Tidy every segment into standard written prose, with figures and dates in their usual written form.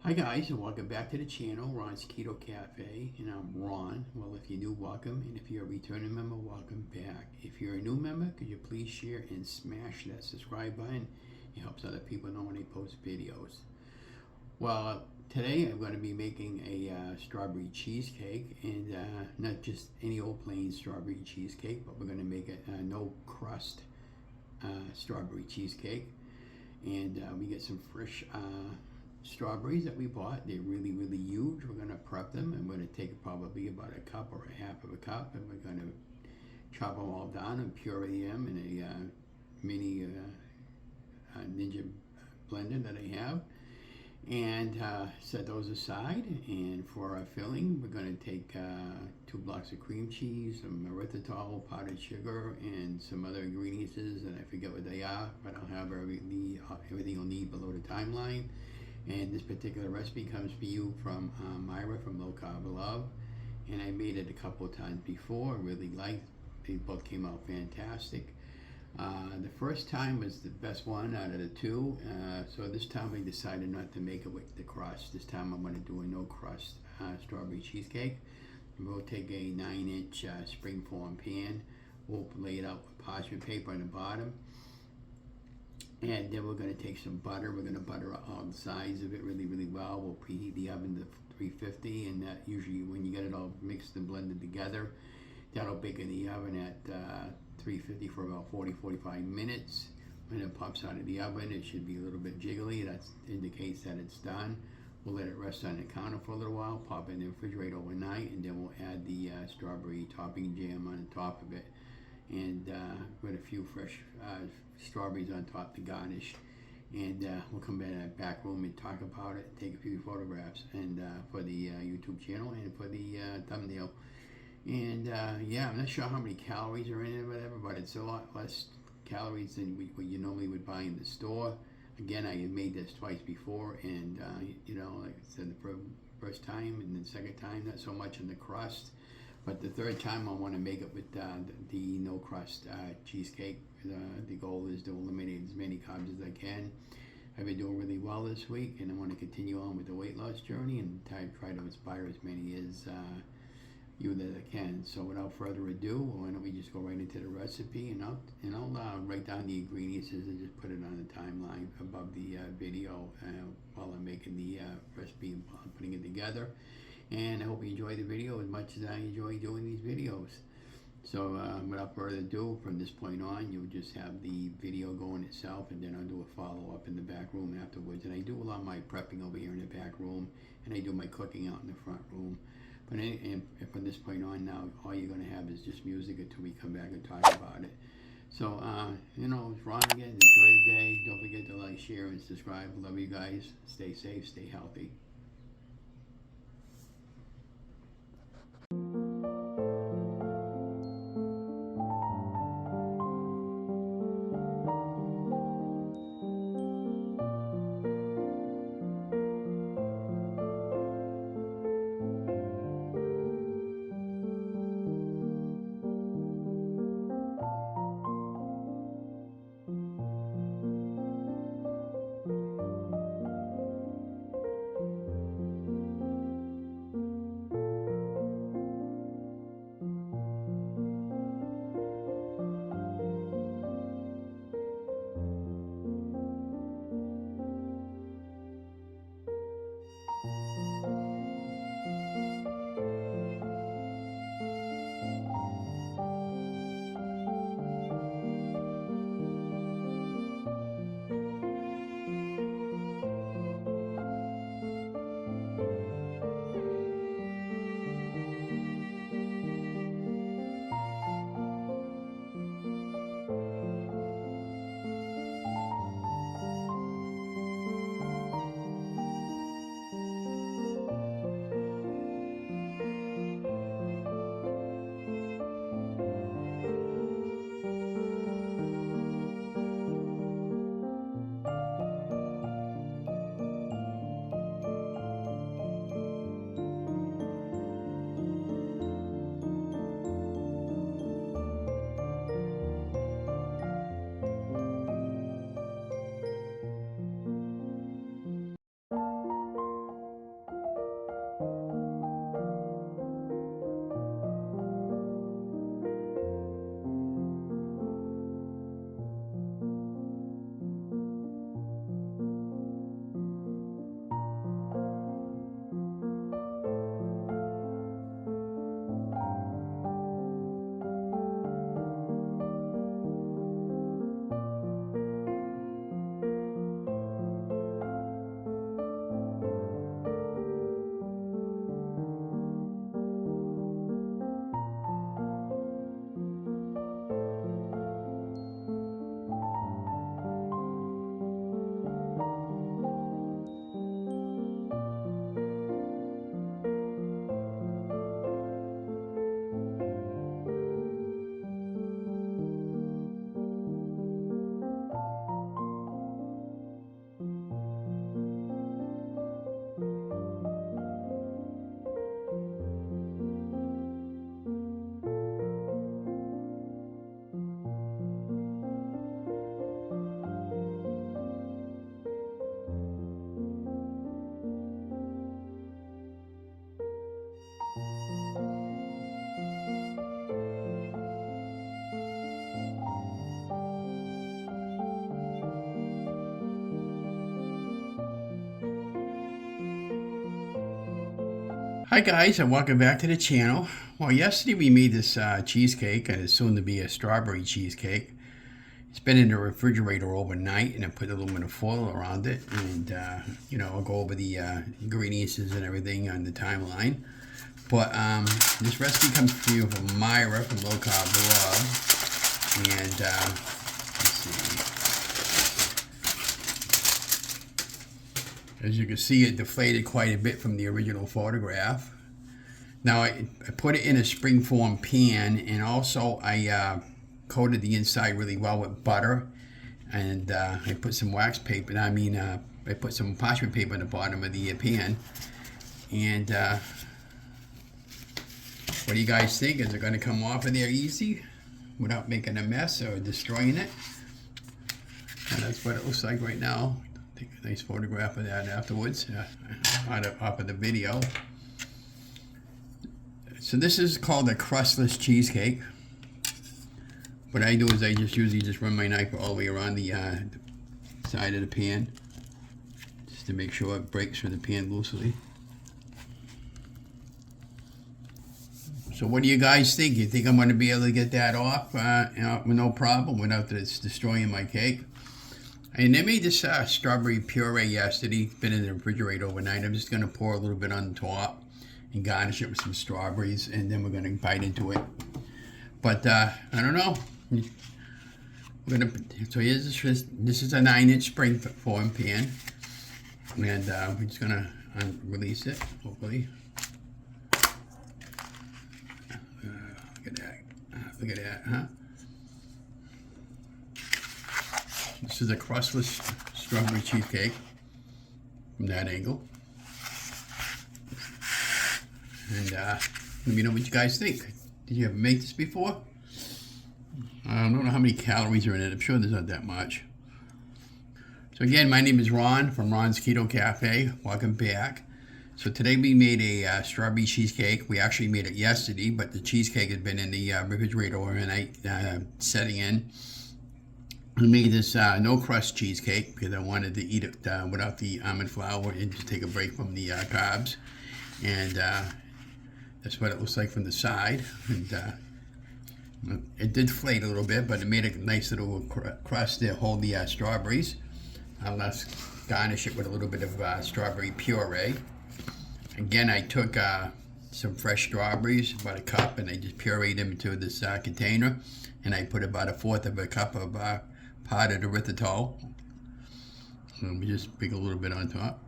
Hi guys, and welcome back to the channel, Ron's Keto Cafe, and I'm Ron. Well, if you're new, welcome, and if you're a returning member, welcome back. If you're a new member, could you please share and smash that subscribe button? It helps other people know when they post videos. Well, today I'm going to be making a strawberry cheesecake, and not just any old plain strawberry cheesecake, but we're going to make a no crust strawberry cheesecake. And we get some fresh strawberries that we bought. They're really huge. We're going to prep them. I'm going to take probably about a cup or a half of a cup, and we're going to chop them all down and puree them in a mini Ninja blender that I have, and set those aside. And for our filling, we're going to take 2 blocks of cream cheese, some erythritol, powdered sugar, and some other ingredients that I forget what they are, but I'll have everything you'll need below the timeline. And this particular recipe comes to you from Myra from Low Carb Love, and I made it a couple of times before. I really liked. They both came out fantastic. The first time was the best one out of the two, so this time I decided not to make it with the crust. This time I'm going to do a no crust strawberry cheesecake. We'll take a 9-inch springform pan. We'll lay it out with parchment paper on the bottom. And then we're going to take some butter. We're going to butter all the sides of it really well. We'll preheat the oven to 350, and that usually when you get it all mixed and blended together, that'll bake in the oven at 350 for about 40-45 minutes. When it pops out of the oven, it should be a little bit jiggly. That indicates that it's done. We'll let it rest on the counter for a little while, pop it in the refrigerator overnight, and then we'll add the strawberry topping jam on the top of it, and with a few fresh strawberries on top to garnish. And we'll come back in that back room and talk about it, take a few photographs, and for the YouTube channel and for the thumbnail. And yeah, I'm not sure how many calories are in it or whatever, but it's a lot less calories than what you normally would buy in the store. Again, I had made this twice before, and you know, like I said, the first time and the second time, not so much in the crust. But the third time I want to make it with the no crust cheesecake. The goal is to eliminate as many carbs as I can. I've been doing really well this week, and I want to continue on with the weight loss journey and try to inspire as many as you that I can. So without further ado, why don't we just go right into the recipe, and I'll write down the ingredients and just put it on the timeline above the video while I'm making the recipe and putting it together. And I hope you enjoy the video as much as I enjoy doing these videos. So without further ado, from this point on, you'll just have the video going itself, and then I'll do a follow-up in the back room afterwards. And I do a lot of my prepping over here in the back room, and I do my cooking out in the front room. But and from this point on now, all you're going to have is just music until we come back and talk about it. So, you know, it's Ron again. Enjoy the day. Don't forget to like, share, and subscribe. Love you guys. Stay safe. Stay healthy. Hi guys, and welcome back to the channel. Well, yesterday we made this cheesecake, and it's soon to be a strawberry cheesecake. It's been in the refrigerator overnight, and I put aluminum foil around it, and I'll go over the ingredients and everything on the timeline. But this recipe comes to you from Myra from Low Carb Love, and let's see. As you can see, it deflated quite a bit from the original photograph. Now I put it in a springform pan, and also I coated the inside really well with butter, and I put some wax paper. I put some parchment paper in the bottom of the pan. And what do you guys think? Is it going to come off of there easy without making a mess or destroying it? And that's what it looks like right now. Take a nice photograph of that afterwards, off of the video. So this is called a crustless cheesecake. What I do is I usually just run my knife all the way around the side of the pan, just to make sure it breaks from the pan loosely. So what do you guys think? You think I'm going to be able to get that off with no problem without this destroying my cake? And I made this strawberry puree yesterday. It's been in the refrigerator overnight. I'm just going to pour a little bit on the top and garnish it with some strawberries, and then we're going to bite into it. But I don't know. So here's this is a 9-inch spring-form pan, and we're just going to release it, hopefully. Look at that, huh? This is a crustless strawberry cheesecake from that angle. And let me know what you guys think. Did you ever make this before? I don't know how many calories are in it. I'm sure there's not that much. So again, my name is Ron from Ron's Keto Cafe. Welcome back. So today we made a strawberry cheesecake. We actually made it yesterday, but the cheesecake had been in the refrigerator overnight, setting in. We made this no crust cheesecake because I wanted to eat it without the almond flour and just take a break from the carbs. And that's what it looks like from the side. And it did deflate a little bit, but it made a nice little crust to hold the strawberries. Let's garnish it with a little bit of strawberry puree. Again, I took some fresh strawberries, about a cup, and I just pureed them into this container. And I put about 1/4 of a cup of powdered erythritol. And we just sprinkle a little bit on top.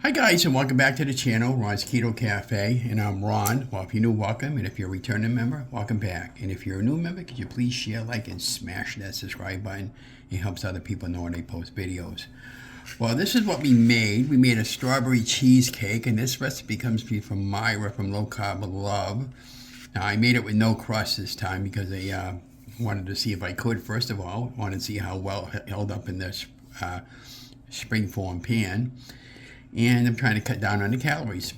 Hi guys, and welcome back to the channel, Ron's Keto Cafe, and I'm Ron. Well, if you're new, welcome, and if you're a returning member, welcome back. And if you're a new member, could you please share, like, and smash that subscribe button? It helps other people know when I post videos. Well, this is what we made. We made a strawberry cheesecake, and this recipe comes to me from Myra from Low Carb Love. Now, I made it with no crust this time because I wanted to see if I could, first of all. Wanted to see how well it held up in this springform pan. And I'm trying to cut down on the calories.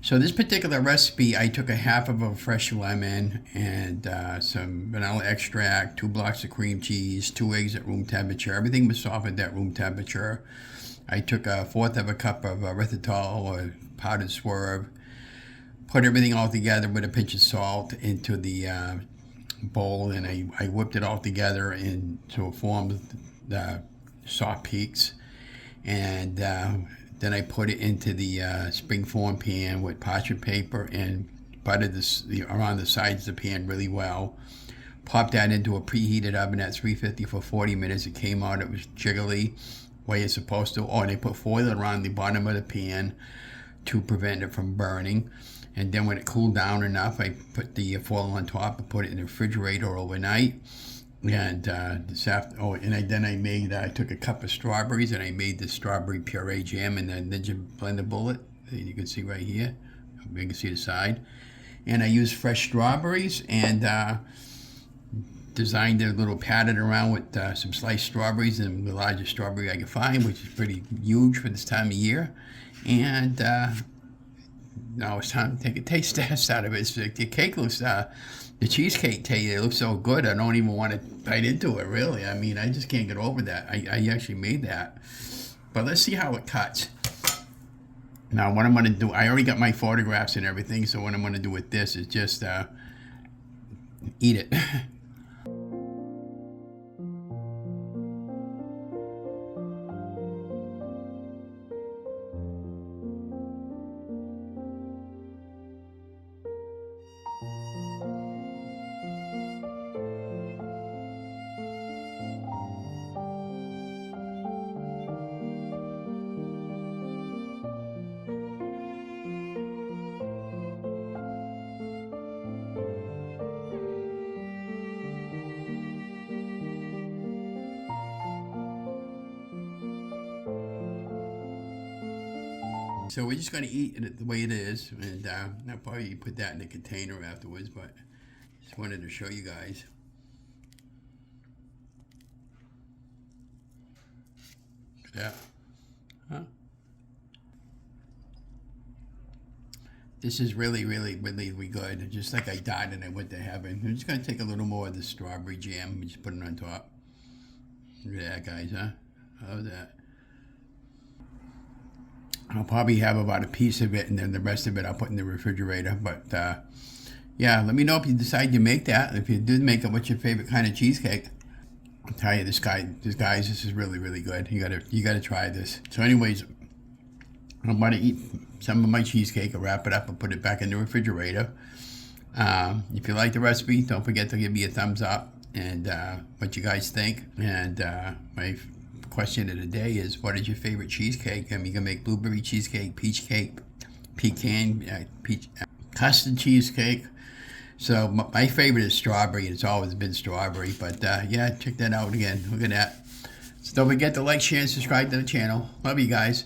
So this particular recipe, I took 1/2 of a fresh lemon and some vanilla extract, 2 blocks of cream cheese, 2 eggs at room temperature. Everything was softened at room temperature. I took 1/4 of a cup of erythritol or powdered swerve, put everything all together with a pinch of salt into the bowl, and I whipped it all together into a form of the soft peaks, and then I put it into the springform pan with parchment paper and buttered around the sides of the pan really well. Popped that into a preheated oven at 350 for 40 minutes. It came out, it was jiggly, way it's supposed to. Oh, and I put foil around the bottom of the pan to prevent it from burning. And then when it cooled down enough, I put the foil on top and put it in the refrigerator overnight. And I took a cup of strawberries and I made the strawberry puree jam in the Ninja Blender Bullet that you can see right here. You can see the side. And I used fresh strawberries and designed a little pattern around with some sliced strawberries and the largest strawberry I could find, which is pretty huge for this time of year. And now it's time to take a taste test out of it. The cake looks, the cheesecake taste, it looks so good. I don't even want to bite into it, really. I mean, I just can't get over that. I actually made that. But let's see how it cuts. Now, what I'm going to do, I already got my photographs and everything, so what I'm going to do with this is just eat it. So we're just going to eat it the way it is, and I'll probably put that in a container afterwards, but just wanted to show you guys. Yeah. Huh? This is really, really, really, really good. Just like I died and I went to heaven. I'm just going to take a little more of the strawberry jam and just put it on top. Look at that, guys, huh? How's that? I'll probably have about a piece of it, and then the rest of it I'll put in the refrigerator. But yeah, let me know if you decide to make that. If you did make it, what's your favorite kind of cheesecake? I'll tell you, this is really, really good. You gotta try this. So, anyways, I'm gonna eat some of my cheesecake. I'll wrap it up and put it back in the refrigerator. If you like the recipe, don't forget to give me a thumbs up and what you guys think. And my question of the day is, what is your favorite cheesecake? I mean, you can make blueberry cheesecake, peach cake, pecan, custard cheesecake. So my favorite is strawberry. It's always been strawberry. But yeah, check that out again. Look at that. So don't forget to like, share, and subscribe to the channel. Love you guys.